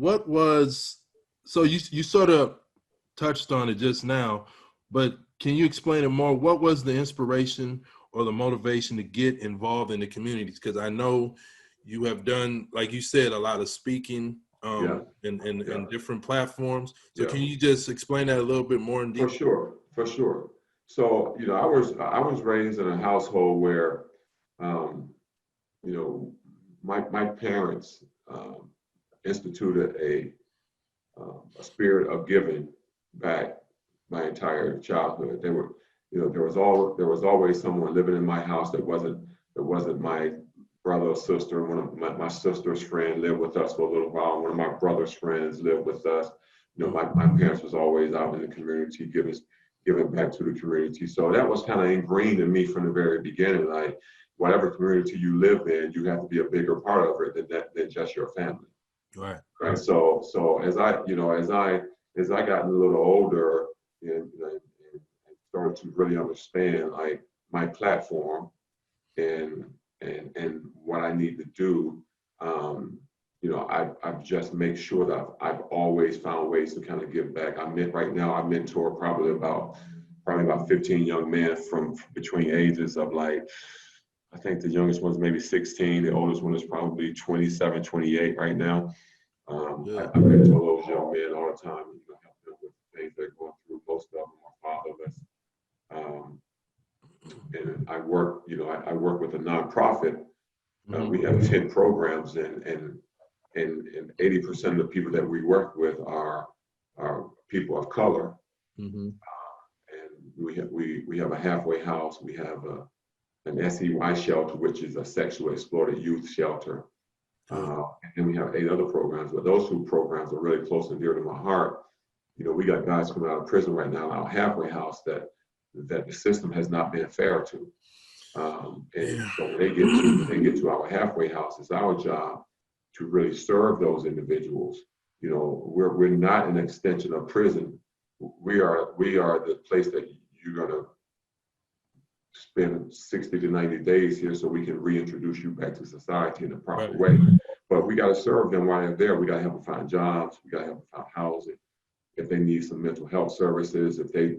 what was, so you sort of touched on it just now, but can you explain it more? What was the inspiration or the motivation to get involved in the communities? Because I know you have done, like you said, a lot of speaking in different platforms. So can you just explain that a little bit more in detail? For sure. So, I was raised in a household where, my parents instituted a spirit of giving back my entire childhood. There was always someone living in my house that wasn't my brother or sister. One of my sister's friend lived with us for a little while. One of my brother's friends lived with us. My parents was always out in the community giving back to the community. So that was kind of ingrained in me from the very beginning. Like, whatever community you live in, you have to be a bigger part of it than just your family. Right. So as I got a little older and started to really understand like my platform and what I need to do, I've just made sure that I've always found ways to kind of give back. Right now I mentor probably about 15 young men from between ages of like, I think the youngest one's maybe 16. The oldest one is probably 27, 28 right now. I mentor those young men all the time, help them with things they're going through. Most of them are fatherless. And I work with a nonprofit. We have 10 programs, and 80% of the people that we work with are people of color. And we have a halfway house. We have an SEY shelter, which is a sexually exploited youth shelter. And we have 8 other programs, but those 2 programs are really close and dear to my heart. We got guys coming out of prison right now in our halfway house that the system has not been fair to. So when they get to our halfway house, it's our job to really serve those individuals. We're not an extension of prison. We are the place that you're gonna spend 60 to 90 days here so we can reintroduce you back to society in a proper way. But we got to serve them while they're there. We got to help them find jobs. We got to help them find housing. If they need some mental health services, if they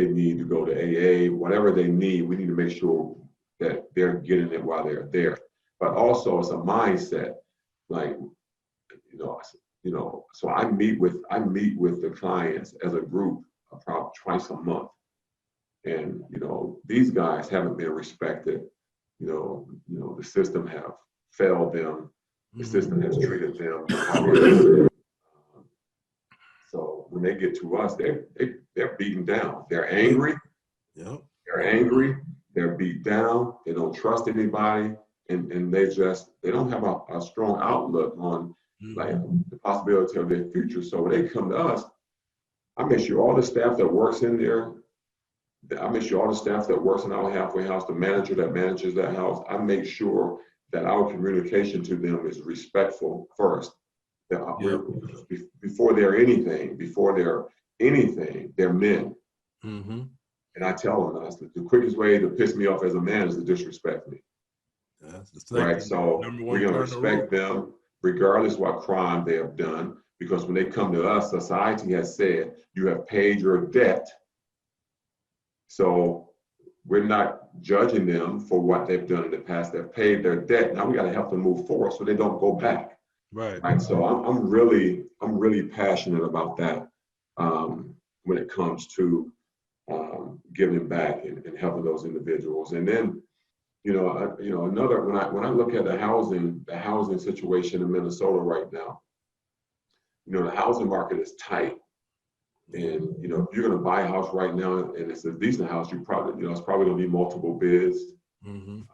need to go to AA, whatever they need, we need to make sure that they're getting it while they're there. But also it's a mindset, like, so I meet with the clients as a group about twice a month. And, these guys haven't been respected. The system have failed them. The system has treated them. So when they get to us, they're beaten down. They're angry. They're angry. They're beat down. They don't trust anybody. And they don't have a strong outlook on like the possibility of their future. So when they come to us, I make sure all the staff that works in there, I make sure all the staff that works in our halfway house, the manager that manages that house, I make sure that our communication to them is respectful first. Before they're anything, they're men. And I tell them the quickest way to piss me off as a man is to disrespect me. Right? So we're going to respect them regardless what crime they have done, because when they come to us, society has said, you have paid your debt. So we're not judging them for what they've done in the past. They've paid their debt. Now we got to help them move forward so they don't go back. Right. So I'm really passionate about that when it comes to giving back and helping those individuals. And then, another, when I look at the housing situation in Minnesota right now, the housing market is tight. And if you're going to buy a house right now and it's a decent house, it's probably going to be multiple bids on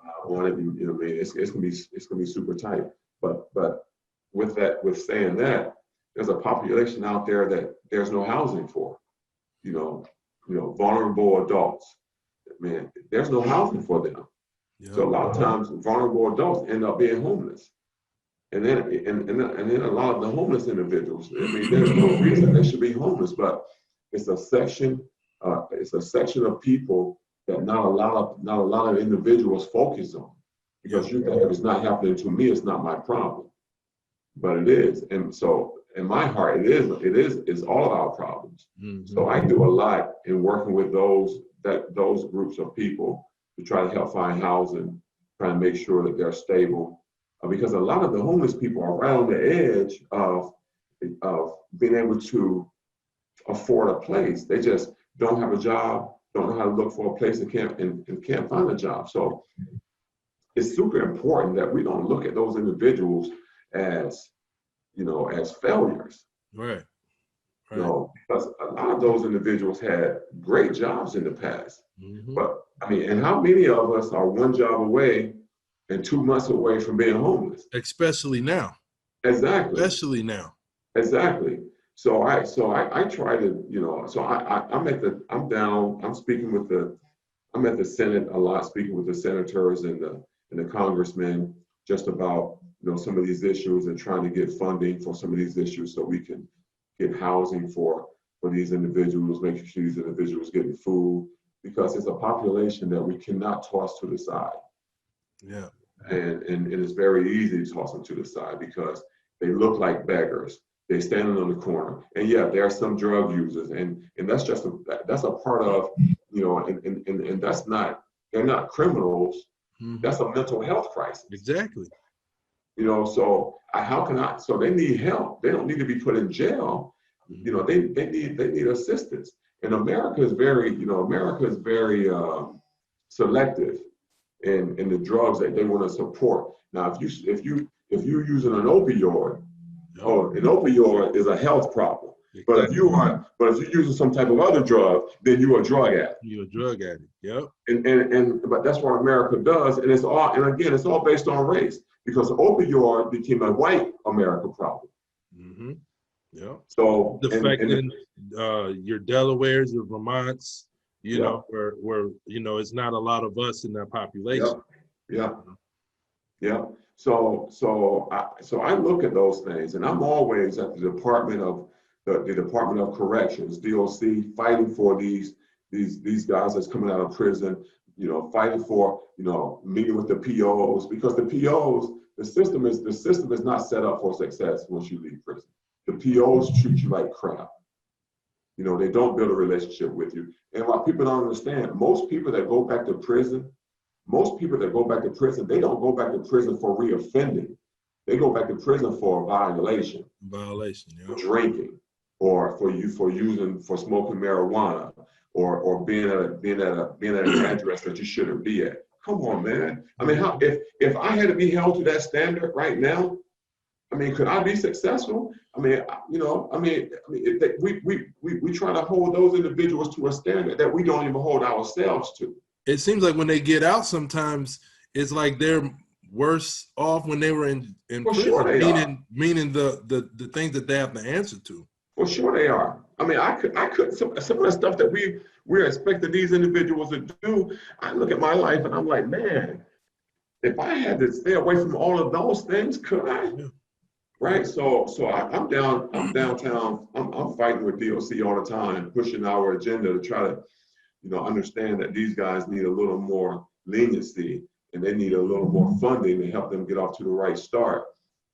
it. It's going to be super tight. But with saying that, there's a population out there that there's no housing for. Vulnerable adults. Man, there's no housing for them. So a lot of times, vulnerable adults end up being homeless. And then a lot of the homeless individuals, there's no reason they should be homeless, but it's a section of people that not a lot of individuals focus on, because you think if it's not happening to me, it's not my problem. but it is. And so in my heart, it's all of our problems. So I do a lot in working with those groups of people to try to help find housing, trying to make sure that they're stable. Because a lot of the homeless people are right on the edge of being able to afford a place. They just don't have a job, don't know how to look for a place, and can't find a job. So it's super important that we don't look at those individuals as, as failures. Right. Because a lot of those individuals had great jobs in the past. But I mean, and how many of us are one job away and 2 months away from being homeless? Especially now. Exactly. Especially now. Exactly. So I try to, so I'm at the Senate a lot, speaking with the senators and the congressmen just about, some of these issues and trying to get funding for some of these issues so we can get housing for these individuals, making sure these individuals getting food, because it's a population that we cannot toss to the side. Yeah. And it's very easy to toss them to the side because they look like beggars. They're standing on the corner. And yeah, there are some drug users, and that's just that's a part of, and that's not, they're not criminals. That's a mental health crisis. Exactly. So so they need help. They don't need to be put in jail. They need assistance. And America is very selective in the drugs that they want to support. Now, if you're using an opioid, an opioid is a health problem. But if you're using some type of other drug, then you're a drug addict. You're a drug addict. Yep. But that's what America does, and it's all based on race, because opioid became a white America problem. Yeah. So affecting your Delawares, your Vermonts, where it's not a lot of us in that population. Yeah. So I look at those things, and I'm always at the Department of Corrections, DOC, fighting for these guys that's coming out of prison, fighting for, meeting with the POs, because the POs, the system is not set up for success once you leave prison. The POs treat you like crap. They don't build a relationship with you. And what people don't understand, most people that go back to prison, they don't go back to prison for reoffending. They go back to prison for a violation. For drinking, or for smoking marijuana, or being at an address that you shouldn't be at. Come on, man. I mean, if I had to be held to that standard right now, I mean, could I be successful? I mean, we try to hold those individuals to a standard that we don't even hold ourselves to. It seems like when they get out, sometimes it's like they're worse off when they were in prison, sure they meaning the things that they have to answer to. For sure they are. I mean, I could some of the stuff that we're expecting these individuals to do. I look at my life and I'm like, man, if I had to stay away from all of those things, could I? Yeah. Right. So I'm downtown. I'm fighting with DOC all the time, pushing our agenda to try to, understand that these guys need a little more leniency and they need a little more funding to help them get off to the right start.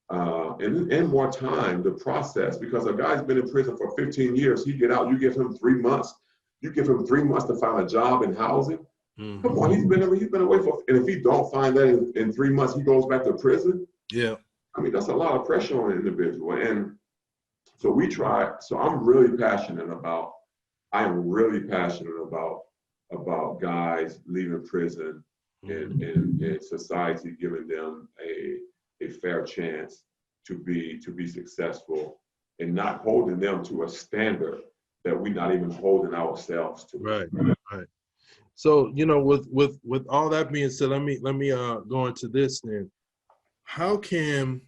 And more time to process, because a guy's been in prison for 15 years, he get out, you give him 3 months. You give him 3 months to find a job in housing. Come on, he's been away for, and if he don't find that in 3 months, he goes back to prison. Yeah. I mean, that's a lot of pressure on an individual. And so we try, so I am really passionate about guys leaving prison and society giving them a fair chance to be successful, and not holding them to a standard that we're not even holding ourselves to. Right. So, with all that being said, let me go into this then. How can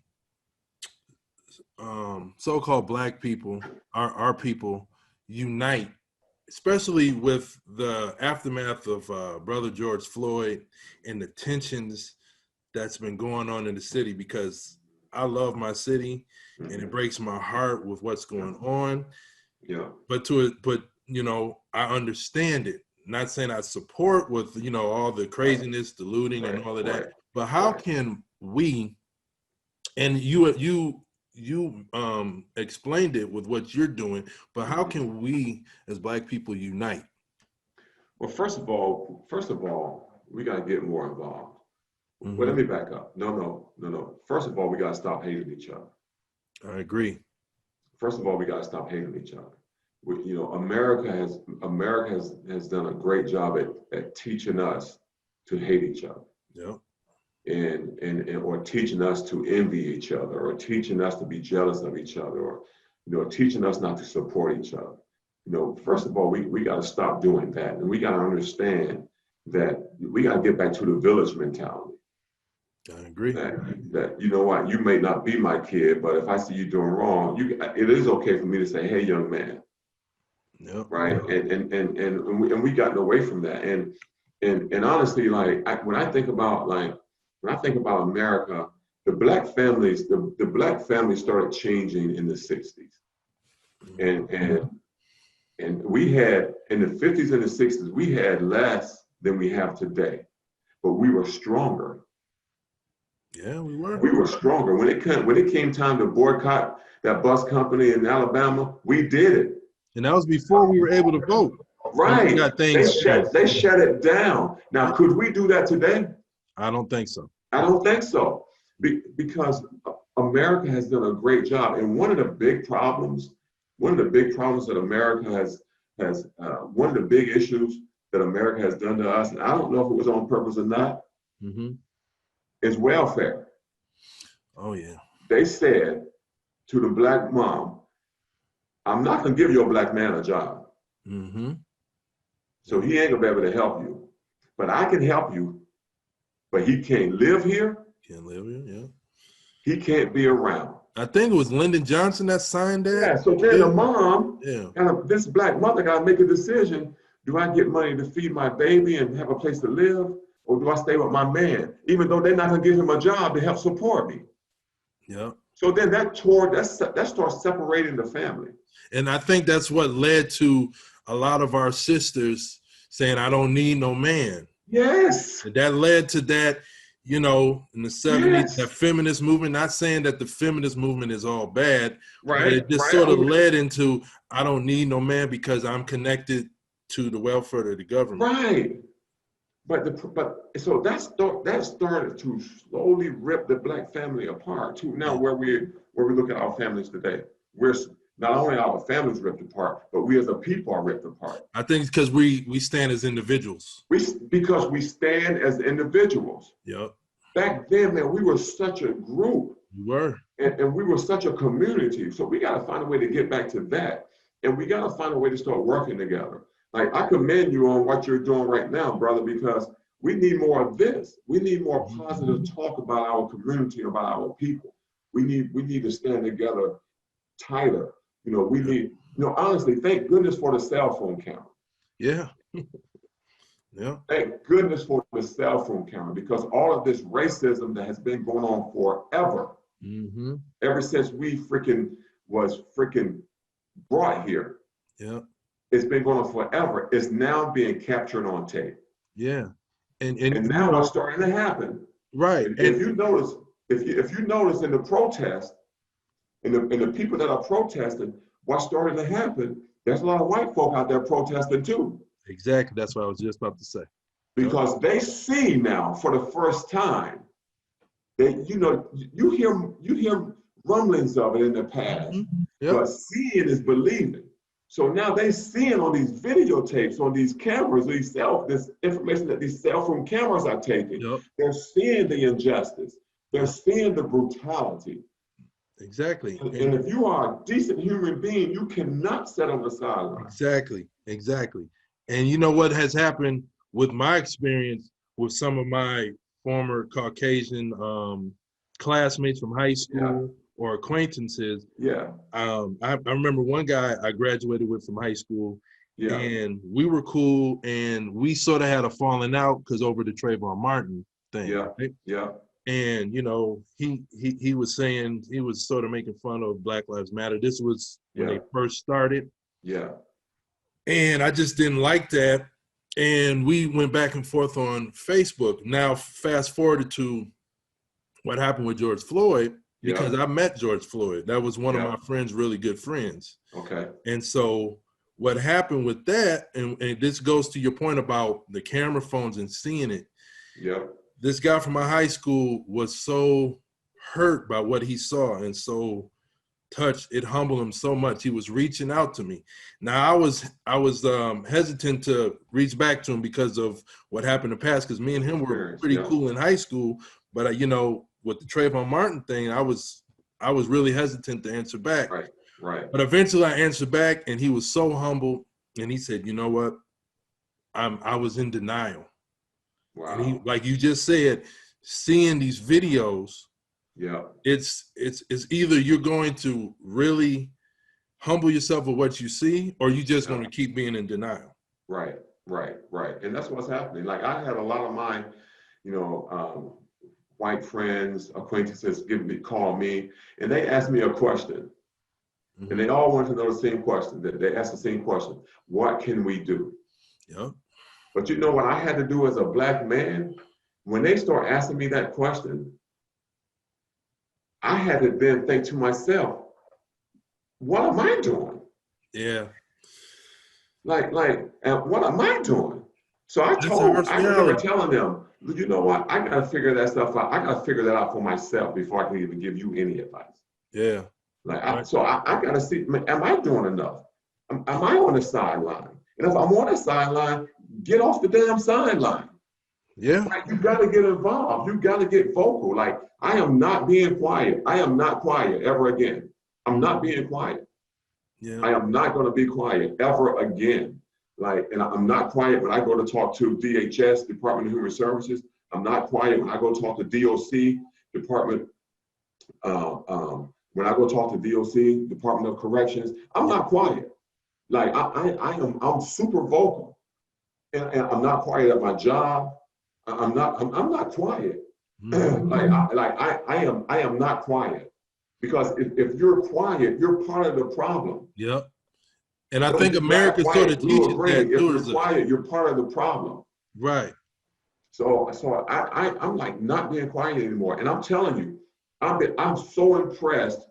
so-called Black people, our people, unite, especially with the aftermath of Brother George Floyd and the tensions that's been going on in the city? Because I love my city and it breaks my heart with what's going on. Yeah. But I understand it. Not saying I support with, all the craziness, the looting and all of that. But how can we, and you explained it with what you're doing, but how can we as Black people unite? Well, first of all, we got to get more involved. Well, let Mm-hmm. me back up. No. First of all, we got to stop hating each other. I agree. First of all, we got to stop hating each other. America has done a great job at teaching us to hate each other, Yeah. and or teaching us to envy each other, or teaching us to be jealous of each other, or teaching us not to support each other. First of all, we got to stop doing that, and we got to understand that we got to get back to the village mentality. I agree. That you know what, you may not be my kid, but if I see you doing wrong, it is okay for me to say, hey, young man, Yeah. right? And we gotten away from that. And honestly, when I think about America, the black families started changing in the 60s. And we had, in the 50s and the 60s, we had less than we have today, but we were stronger. Yeah, we were. We were stronger. When it came time to boycott that bus company in Alabama, we did it. And that was before we were able to vote. Right. We got things changed. They shut it down. Now, could we do that today? I don't think so. I don't think so. Because America has done a great job. And one of the big problems that America has one of the big issues that America has done to us, and I don't know if it was on purpose or not, Mm-hmm. is welfare. Oh, yeah. They said to the black mom, I'm not going to give your black man a job. Mm-hmm. So he ain't going to be able to help you. But I can help you. But he can't live here. Can't live here, yeah. He can't be around. I think it was Lyndon Johnson that signed that. Yeah, so then the mom, yeah, this black mother got to make a decision. Do I get money to feed my baby and have a place to live? Or do I stay with my man, even though they're not going to give him a job to help support me? yeah. So then that starts separating the family. And I think that's what led to a lot of our sisters saying, I don't need no man. Yes. And that led to that, in the 70s, Yes. that feminist movement. Not saying that the feminist movement is all bad, Right. but it just sort of led into, I don't need no man because I'm connected to the welfare of the government. Right. So that started to slowly rip the black family apart to now where we look at our families today. We're not only our families ripped apart, but we as a people are ripped apart. I think it's because we stand as individuals. Because we stand as individuals. Yep. Back then, man, we were such a group. We were. And we were such a community. So we got to find a way to get back to that. And we got to find a way to start working together. Like, I commend you on what you're doing right now, brother, because we need more of this. We need more positive talk about our community, about our people. We need to stand together tighter. We need, honestly, thank goodness for the cell phone camera. Yeah. Yeah. Thank goodness for the cell phone camera, because all of this racism that has been going on forever, ever since we was brought here. Yeah. It's been going on forever. It's now being captured on tape. Yeah. And now it's starting to happen. Right. If you notice in the protest, and the people that are protesting, what's starting to happen, there's a lot of white folk out there protesting too. Exactly. That's what I was just about to say. Because they see now for the first time that, you hear rumblings of it in the past, but seeing is believing. So now they seeing on these videotapes, on these cameras, this information that these cell phone cameras are taking. They're seeing the injustice. They're seeing the brutality. Exactly. And if you are a decent human being, you cannot sit on the sideline. Exactly. And you know what has happened with my experience with some of my former Caucasian classmates from high school or acquaintances. Yeah. I remember one guy I graduated with from high school, and we were cool, and we sort of had a falling out because over the Trayvon Martin thing. Yeah. Right? Yeah. And he was saying, he was sort of making fun of Black Lives Matter. This was when they first started. Yeah. And I just didn't like that. And we went back and forth on Facebook. Now, fast forward to what happened with George Floyd. because Yeah. I met George Floyd. That was one of Yeah. my friends, really good friends. Okay. And so what happened with that, and this goes to your point about the camera phones and seeing it. Yeah. This guy from my high school was so hurt by what he saw and so touched, it humbled him so much. He was reaching out to me. Now I was hesitant to reach back to him because of what happened in the past, because me and him were pretty cool in high school. But you know, with the Trayvon Martin thing, I was really hesitant to answer back. Right. Right. But eventually I answered back, and he was so humble, and he said, "You know what? I was in denial." Wow. And he, like you just said, seeing these videos, yeah, it's either you're going to really humble yourself with what you see, or you just going to keep being in denial. Right, right, right. And that's what's happening. Like I had a lot of my, white friends, acquaintances call me, and they ask me a question. Mm-hmm. And they all want to know the same question. They ask the same question. What can we do? Yeah. But you know what I had to do as a Black man? When they start asking me that question, I had to then think to myself, what am I doing? Yeah. Like, what am I doing? So I remember telling them, you know what? I got to figure that stuff out. I got to figure that out for myself before I can even give you any advice. Yeah. Like, I got to see, am I doing enough? Am I on the sideline? And if I'm on the sideline, get off the damn sideline. Yeah. Like, you got to get involved. You got to get vocal. Like, I am not being quiet. I am not quiet ever again. I'm not being quiet. Yeah. I am not going to be quiet ever again. Like, and I'm not quiet when I go to talk to DHS, Department of Human Services. I'm not quiet when I go talk to DOC, Department. When I go talk to DOC, Department of Corrections, I'm not quiet. Like I'm super vocal, and I'm not quiet at my job. I'm not quiet. Mm-hmm. I am not quiet, because if you're quiet, you're part of the problem. Yep. And I think America sort of teaches that too. If you're quiet, you're part of the problem. Right. So I'm like not being quiet anymore. And I'm telling you, I'm so impressed.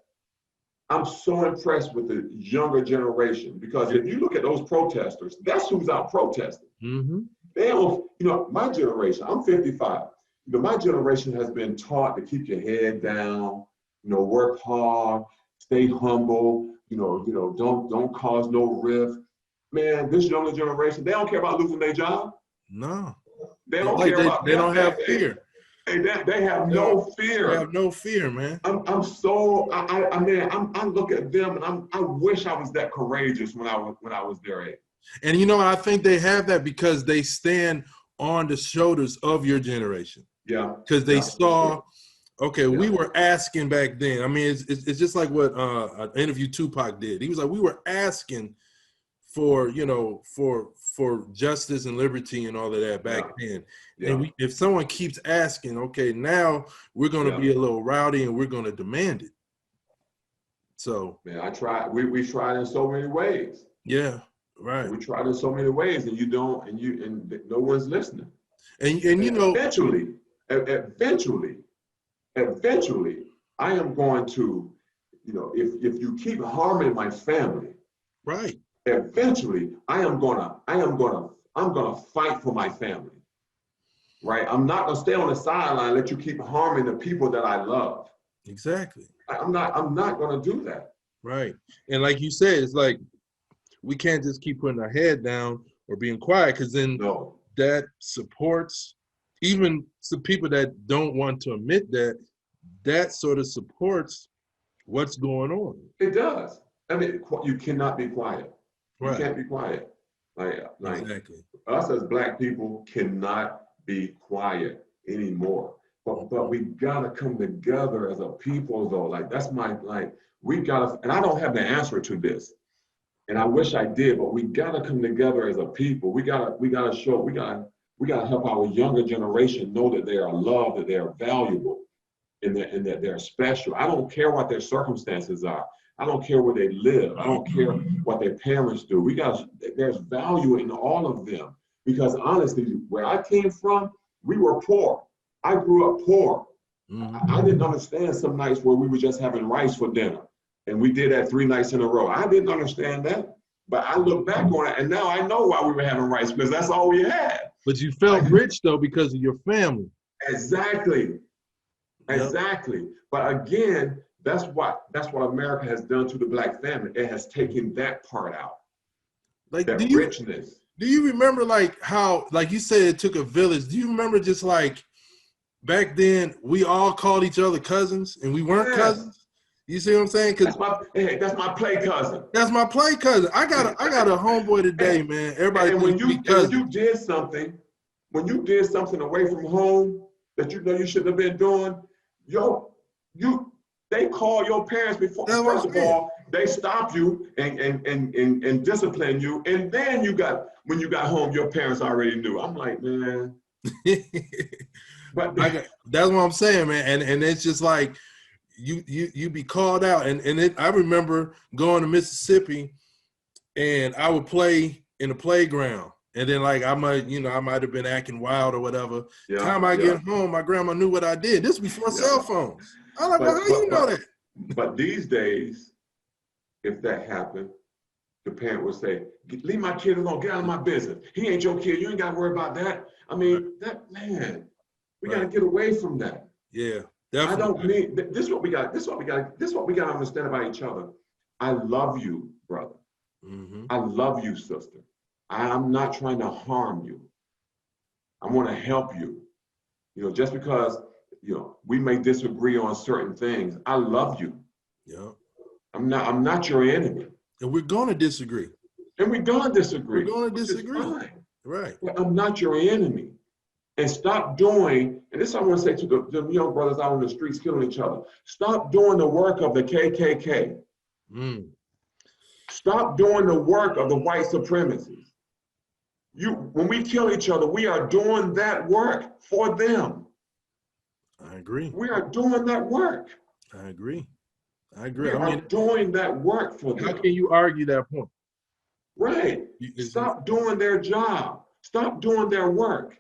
I'm so impressed with the younger generation, because if you look at those protesters, that's who's out protesting. Mm-hmm. They don't, my generation, I'm 55. My generation has been taught to keep your head down, work hard, stay humble, don't cause no rift. Man, this younger generation, they don't care about losing their job. No. They don't care about. They don't have fear. They have no fear. They have no fear, man. I look at them and I wish I was that courageous when I was their age. And I think they have that because they stand on the shoulders of your generation. Yeah. Because they saw, okay, we were asking back then. I mean, it's just like what an interview Tupac did. He was like, we were asking for, for justice and liberty and all of that back then. Yeah. And if someone keeps asking, okay, now we're going to be a little rowdy and we're going to demand it. So, man, we tried in so many ways. Yeah, right. We tried in so many ways, and no one's listening. And eventually, I am going to, if you keep harming my family, right. Eventually, I'm gonna fight for my family. Right? I'm not gonna stay on the sideline and let you keep harming the people that I love. Exactly. I'm not gonna do that. Right. And like you said, it's like we can't just keep putting our head down or being quiet, because then that supports even some people that don't want to admit that sort of supports what's going on. It does. I mean, you cannot be quiet. You Right. can't be quiet. Like exactly. Us as Black people cannot be quiet anymore. But we gotta come together as a people, though. Like we gotta. And I don't have the answer to this, and I wish I did. But we gotta come together as a people. We gotta help our younger generation know that they are loved, that they are valuable, and that they're special. I don't care what their circumstances are. I don't care where they live. I don't care what their parents do. There's value in all of them, because honestly, where I came from, we were poor. I grew up poor. I didn't understand some nights where we were just having rice for dinner, and we did that 3 nights in a row. I didn't understand that, but I look back on it, and now I know why we were having rice, because that's all we had. But you felt rich though because of your family. Exactly. Yep. Exactly. But again, that's what America has done to the Black family. It has taken that part out. Like, that richness. Do you remember like how, like you said, it took a village? Do you remember just like back then we all called each other cousins and we weren't cousins? You see what I'm saying? That's my play cousin. That's my play cousin. I got a homeboy today, man. Everybody and when you did something, away from home that you know you shouldn't have been doing, they call your parents before. First of all, they stop you and discipline you, and then when you got home, your parents already knew. I'm like, man. But that's what I'm saying, man. And it's just like you be called out, and I remember going to Mississippi, and I would play in the playground, and then like I might have been acting wild or whatever. Yeah, Time I get home, my grandma knew what I did. This before cell phones. I'm like, well, how you know that? But these days, if that happened, the parent would say, leave my kid alone, get out of my business. He ain't your kid, you ain't gotta worry about that. I mean, we gotta get away from that. Yeah, definitely. I don't mean, this is what we got to understand about each other. I love you, brother. Mm-hmm. I love you, sister. I'm not trying to harm you. I wanna help you. Just because, we may disagree on certain things, I love you. Yeah. I'm not your enemy. And we're going to disagree. We're going to disagree. Right. But I'm not your enemy. And stop doing, and this I want to say to the young brothers out on the streets killing each other, stop doing the work of the KKK. Stop doing the work of the white supremacists. When we kill each other, we are doing that work for them. I agree. We are doing that work. I agree. We are doing that work for them. How can you argue that point? Right. Stop doing their job. Stop doing their work.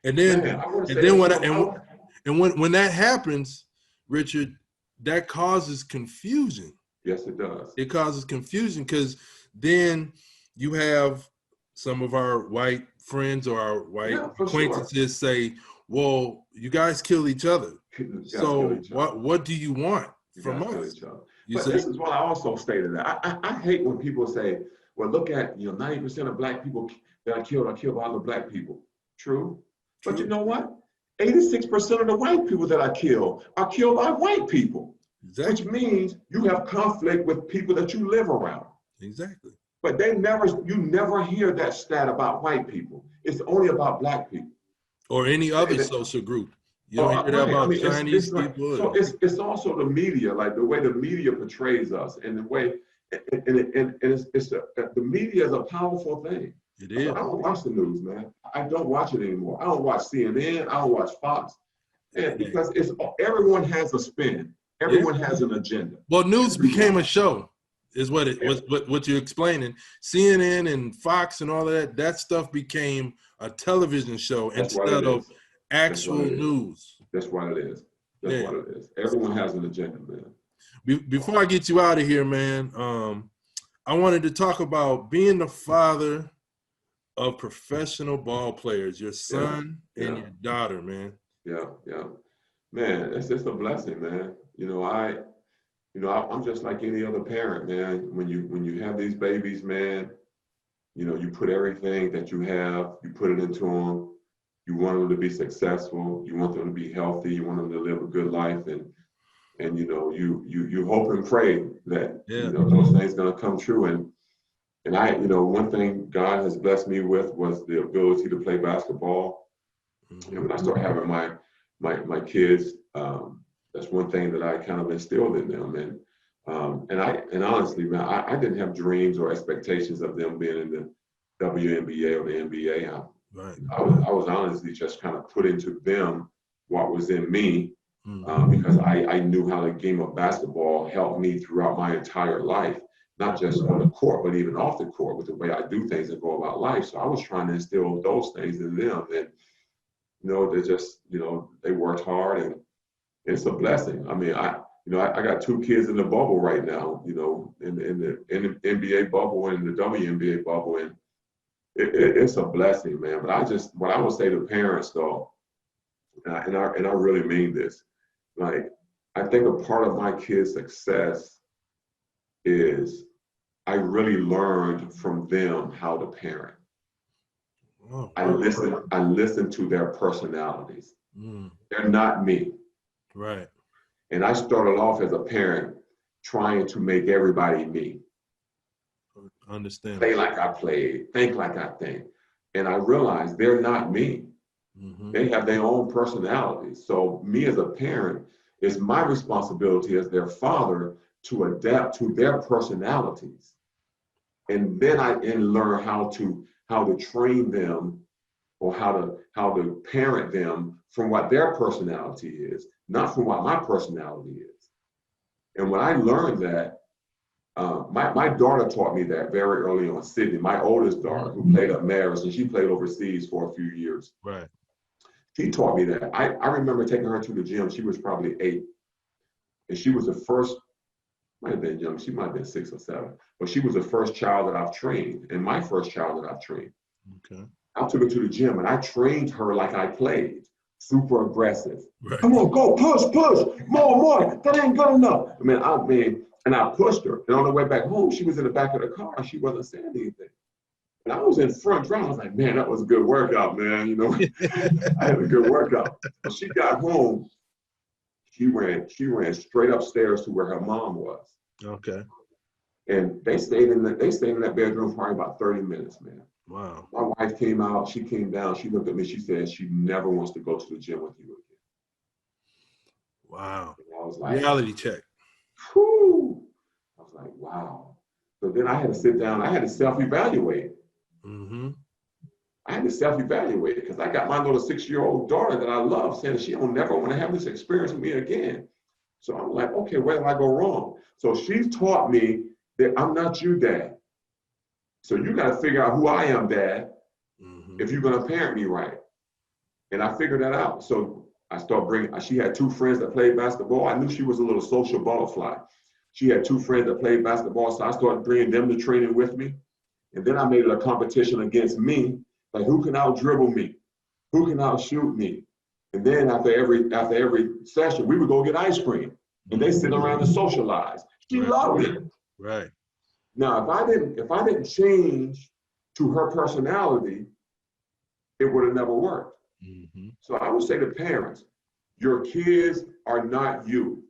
And then, when that happens, Richard, that causes confusion. Yes, it does. It causes confusion because then you have some of our white friends or our white acquaintances say, well, you guys kill each other. So what do you want from us? But this is what I also stated. I hate when people say, well, look at, 90% of black people that are killed by other black people. True. But you know what? 86% of the white people that are killed by white people. Exactly. Which means you have conflict with people that you live around. Exactly. But you never hear that stat about white people. It's only about black people. Or any other social group. You don't hear that about Chinese people. So it's also the media, like the way the media portrays us, and the way, the media is a powerful thing. It is. I don't watch the news, man. I don't watch it anymore. I don't watch CNN. I don't watch Fox, because everyone has a spin. Everyone has an agenda. Well, news became a show, is what it was. What you're explaining. CNN and Fox and all of that stuff became a television show instead of actual news. That's what it is. That's what it is. Everyone has an agenda, man. Before I get you out of here, man, I wanted to talk about being the father of professional ball players, your son and your daughter, man. Yeah. Man, it's just a blessing, man. I'm just like any other parent, man. When you have these babies, man, you put everything that you have, you put it into them. You want them to be successful. You want them to be healthy. You want them to live a good life, and you hope and pray that those things gonna come true. And I, one thing God has blessed me with was the ability to play basketball. And when I started having my kids, that's one thing that I kind of instilled in them. And honestly, man, I didn't have dreams or expectations of them being in the WNBA or the NBA. I was honestly just kind of put into them what was in me, because I knew how the game of basketball helped me throughout my entire life, not just on the court, but even off the court with the way I do things and go about life. So I was trying to instill those things in them. they just, they worked hard, and it's a blessing. I mean, I got two kids in the bubble right now, in the NBA bubble and the WNBA bubble, and it's a blessing, man. But what I would say to parents though, and I really mean this, like, I think a part of my kids' success is I really learned from them how to parent. Oh, I listen to their personalities. mm, They're not me. right. And I started off as a parent trying to make everybody me. Understand. Play like I played, think like I think. And I realized they're not me. Mm-hmm. They have their own personalities. So me as a parent, it's my responsibility as their father to adapt to their personalities. And then I learn how to train them, or how to parent them from what their personality is, not from what my personality is. And when I learned that, my daughter taught me that very early on. Sydney, my oldest daughter, who played at Marist, and she played overseas for a few years. Right. She taught me that. I remember taking her to the gym. She was probably 8, and she was the first. Might have been young. She might have been 6 or 7, but she was the first child that I've trained, and my first child that I've trained. Okay. I took her to the gym, and I trained her like I played, super aggressive. Right. Come on, go, push, more. That ain't good enough. And I pushed her. And on the way back home, she was in the back of the car. She wasn't saying anything. And I was in front row. I was like, man, that was a good workout, man. I had a good workout. When she got home, she ran straight upstairs to where her mom was. Okay. And they stayed in that bedroom for probably about 30 minutes, man. Wow. My wife came out, she came down, she looked at me, she said she never wants to go to the gym with you again. Wow. And I was like, reality check. whew. I was like, wow. So then I had to sit down, I had to self-evaluate. Mm-hmm. I had to self-evaluate because I got my little 6-year-old daughter that I love saying she don't never want to have this experience with me again. So I'm like, okay, where did I go wrong? So she's taught me that I'm not you, Dad. So you got to figure out who I am, Dad, if you're going to parent me right. And I figured that out. So I started she had 2 friends that played basketball. I knew she was a little social butterfly. She had 2 friends that played basketball, so I started bringing them to training with me. And then I made it a competition against me, like who can out dribble me? Who can out shoot me? And then after every session, we would go get ice cream. And they sit around and socialize. She loved it. Right. Now, if I didn't change to her personality, it would have never worked. Mm-hmm. So I would say to parents, your kids are not you.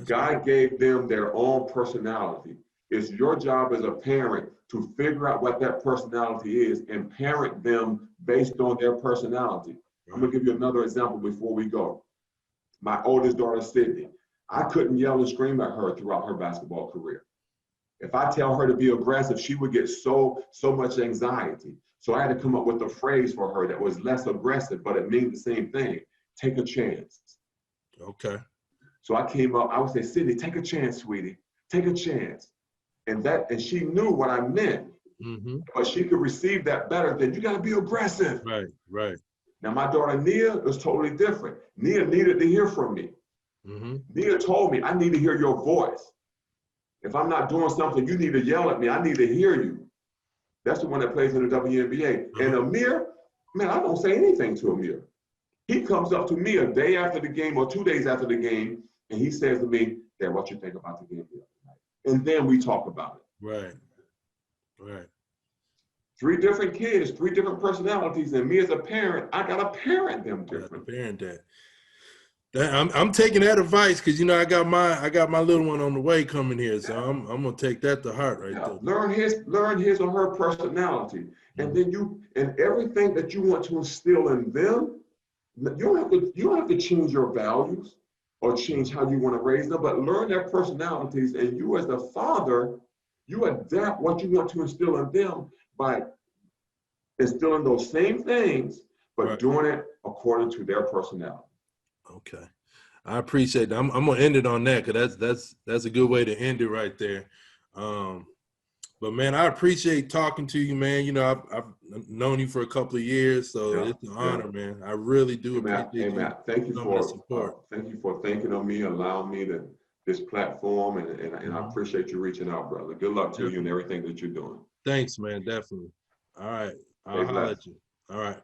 God gave them their own personality. It's your job as a parent to figure out what that personality is and parent them based on their personality. I'm gonna give you another example before we go. My oldest daughter, Sydney, I couldn't yell and scream at her throughout her basketball career. If I tell her to be aggressive, she would get so much anxiety. So I had to come up with a phrase for her that was less aggressive, but it means the same thing. Take a chance. Okay. So I came up, I would say, Sydney, take a chance, sweetie. Take a chance. And she knew what I meant, but she could receive that better than you gotta be aggressive. Right. Now my daughter Nia was totally different. Nia needed to hear from me. Nia told me, I need to hear your voice. If I'm not doing something, you need to yell at me. I need to hear you. That's the one that plays in the WNBA. And Amir, man, I don't say anything to Amir. He comes up to me a day after the game or 2 days after the game, and he says to me, Dad, what you think about the game the other night? And then we talk about it. Right. 3 different kids, 3 different personalities, and me as a parent, I gotta parent them differently. Parent that. I'm taking that advice because I got my little one on the way coming here, so I'm gonna take that to heart right there. Learn his or her personality, and then and everything that you want to instill in them, you don't have to change your values or change how you want to raise them, but learn their personalities, and you as the father, you adapt what you want to instill in them by instilling those same things, but doing it according to their personality. Okay, I appreciate that. I'm gonna end it on that because that's a good way to end it right there. But But man, I appreciate talking to you, man. You know, I've known you for a couple of years, so Yeah, it's an yeah. honor, man. I really do Hey Matt, hey appreciate you Matt, thank you coming to for support. thinking of me, allowing me this platform, and I Mhm. appreciate you reaching out, brother. Good luck to you and Definitely. everything that you're doing. Thanks, man. Definitely. All right. Stay I'll holler blessed. at you. All right.